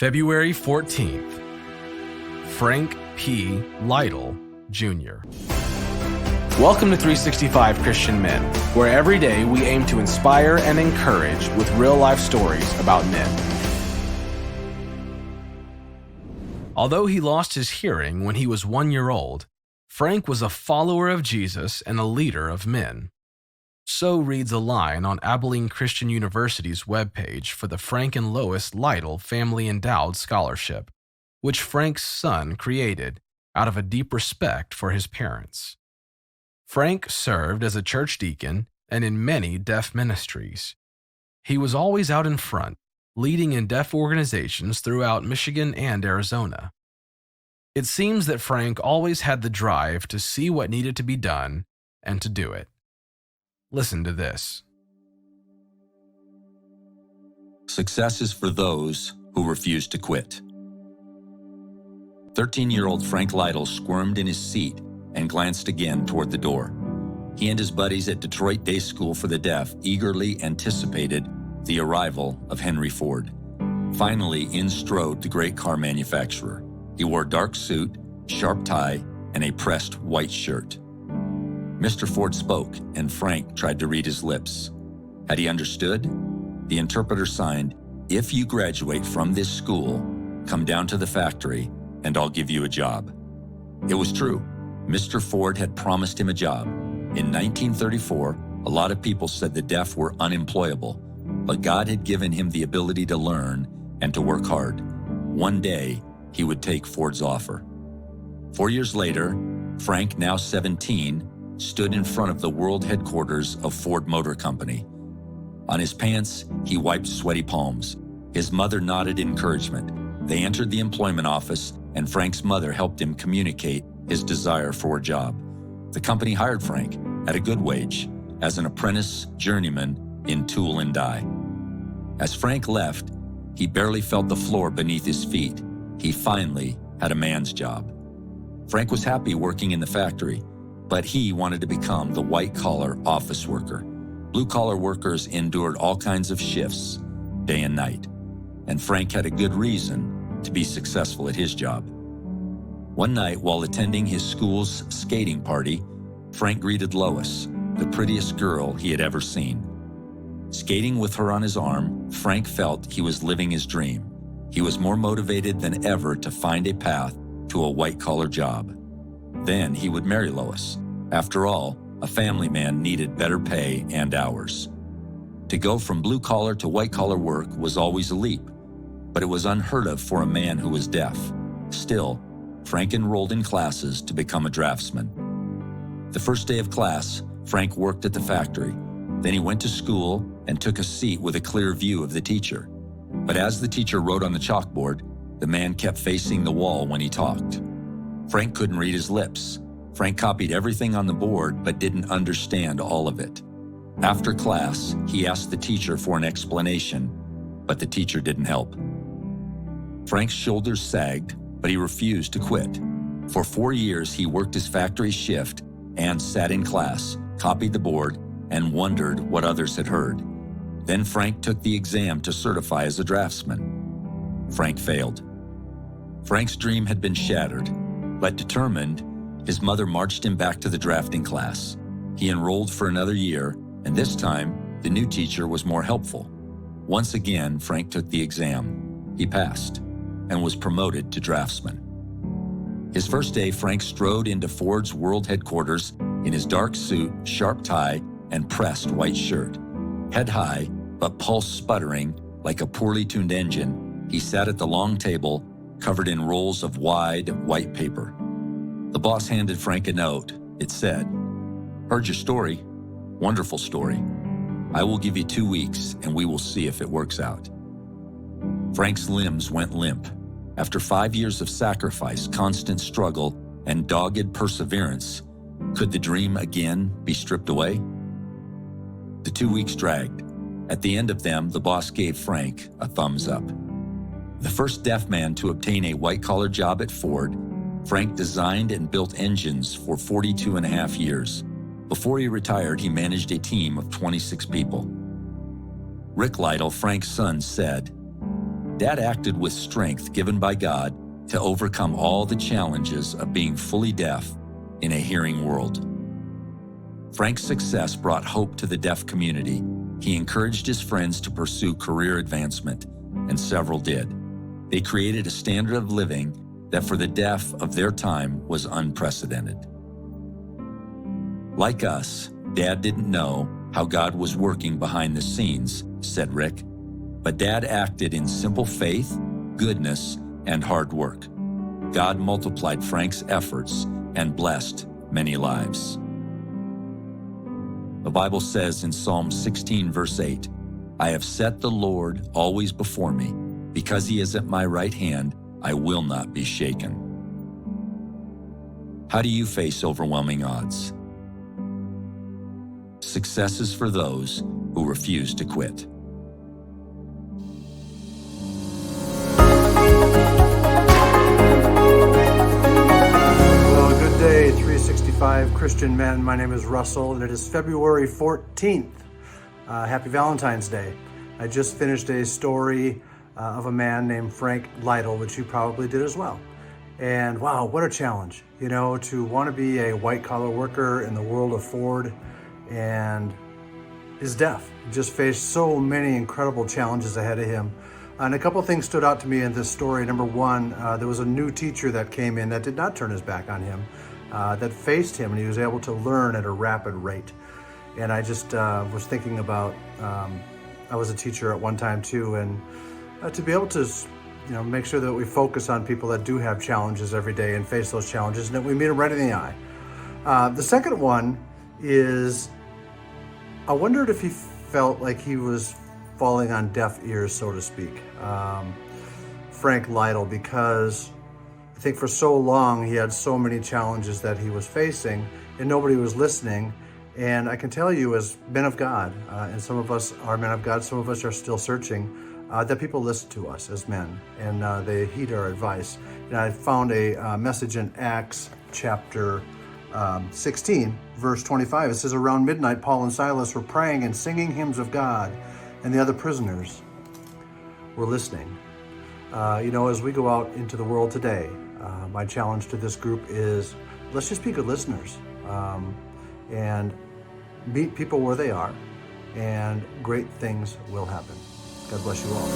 February 14th, Frank P. Lytle, Jr. Welcome to 365 Christian Men, where every day we aim to inspire and encourage with real-life stories about men. Although he lost his hearing when he was 1 year old, Frank was a follower of Jesus and a leader of men. So reads a line on Abilene Christian University's webpage for the Frank and Lois Lytle Family Endowed Scholarship, which Frank's son created out of a deep respect for his parents. Frank served as a church deacon and in many deaf ministries. He was always out in front, leading in deaf organizations throughout Michigan and Arizona. It seems that Frank always had the drive to see what needed to be done and to do it. Listen to this. Success is for those who refuse to quit. 13-year-old Frank Lytle squirmed in his seat and glanced again toward the door. He and his buddies at Detroit Day School for the Deaf eagerly anticipated the arrival of Henry Ford. Finally, in strode the great car manufacturer. He wore a dark suit, sharp tie, and a pressed white shirt. Mr. Ford spoke, and Frank tried to read his lips. Had he understood? The interpreter signed, "If you graduate from this school, come down to the factory, and I'll give you a job." It was true. Mr. Ford had promised him a job. In 1934, a lot of people said the deaf were unemployable, but God had given him the ability to learn and to work hard. One day, he would take Ford's offer. 4 years later, Frank, now 17, stood in front of the world headquarters of Ford Motor Company. On his pants, he wiped sweaty palms. His mother nodded encouragement. They entered the employment office, and Frank's mother helped him communicate his desire for a job. The company hired Frank at a good wage as an apprentice journeyman in tool and die. As Frank left, he barely felt the floor beneath his feet. He finally had a man's job. Frank was happy working in the factory, but he wanted to become the white-collar office worker. Blue-collar workers endured all kinds of shifts, day and night, and Frank had a good reason to be successful at his job. One night, while attending his school's skating party, Frank greeted Lois, the prettiest girl he had ever seen. Skating with her on his arm, Frank felt he was living his dream. He was more motivated than ever to find a path to a white-collar job. Then he would marry Lois. After all, a family man needed better pay and hours. To go from blue-collar to white-collar work was always a leap, but it was unheard of for a man who was deaf. Still, Frank enrolled in classes to become a draftsman. The first day of class, Frank worked at the factory. Then he went to school and took a seat with a clear view of the teacher. But as the teacher wrote on the chalkboard, the man kept facing the wall when he talked. Frank couldn't read his lips. Frank copied everything on the board but didn't understand all of it. After class, he asked the teacher for an explanation, but the teacher didn't help. Frank's shoulders sagged, but he refused to quit. For 4 years, he worked his factory shift and sat in class, copied the board, and wondered what others had heard. Then Frank took the exam to certify as a draftsman. Frank failed. Frank's dream had been shattered, but determined, his mother marched him back to the drafting class. He enrolled for another year, and this time, the new teacher was more helpful. Once again, Frank took the exam. He passed and was promoted to draftsman. His first day, Frank strode into Ford's world headquarters in his dark suit, sharp tie, and pressed white shirt. Head high, but pulse sputtering like a poorly tuned engine, he sat at the long table, covered in rolls of wide, white paper. The boss handed Frank a note. It said, "Heard your story. Wonderful story. I will give you 2 weeks, and we will see if it works out." Frank's limbs went limp. After 5 years of sacrifice, constant struggle, and dogged perseverance, could the dream again be stripped away? The 2 weeks dragged. At the end of them, the boss gave Frank a thumbs up. The first deaf man to obtain a white-collar job at Ford, Frank designed and built engines for 42 and a half years. Before he retired, he managed a team of 26 people. Rick Lytle, Frank's son, said, Dad acted with strength given by God to overcome all the challenges of being fully deaf in a hearing world. Frank's success brought hope to the deaf community. He encouraged his friends to pursue career advancement, and several did. They created a standard of living that for the deaf of their time was unprecedented. Like us, Dad didn't know how God was working behind the scenes, said Rick, but Dad acted in simple faith, goodness, and hard work. God multiplied Frank's efforts and blessed many lives. The Bible says in Psalm 16, verse 8, "I have set the Lord always before me. Because he is at my right hand, I will not be shaken." How do you face overwhelming odds? Success is for those who refuse to quit. Well, good day, 365 Christian men. My name is Russell, and it is February 14th. Happy Valentine's Day. I just finished a story of a man named Frank Lytle, which you probably did as well. And wow, what a challenge, to want to be a white-collar worker in the world of Ford and is deaf. Just faced so many incredible challenges ahead of him. And a couple things stood out to me in this story. Number one, there was a new teacher that came in that did not turn his back on him, that faced him, and he was able to learn at a rapid rate. And I just was thinking about, I was a teacher at one time too, and to be able to make sure that we focus on people that do have challenges every day and face those challenges, and that we meet them right in the eye. The second one is, I wondered if he felt like he was falling on deaf ears, so to speak. Frank Lytle, because I think for so long he had so many challenges that he was facing and nobody was listening. And I can tell you, as men of God, and some of us are men of God, some of us are still searching, that people listen to us as men, and they heed our advice. And I found a message in Acts chapter 16, verse 25. It says, "Around midnight, Paul and Silas were praying and singing hymns of God, and the other prisoners were listening." As we go out into the world today, my challenge to this group is, let's just be good listeners and meet people where they are, and great things will happen. God bless you all.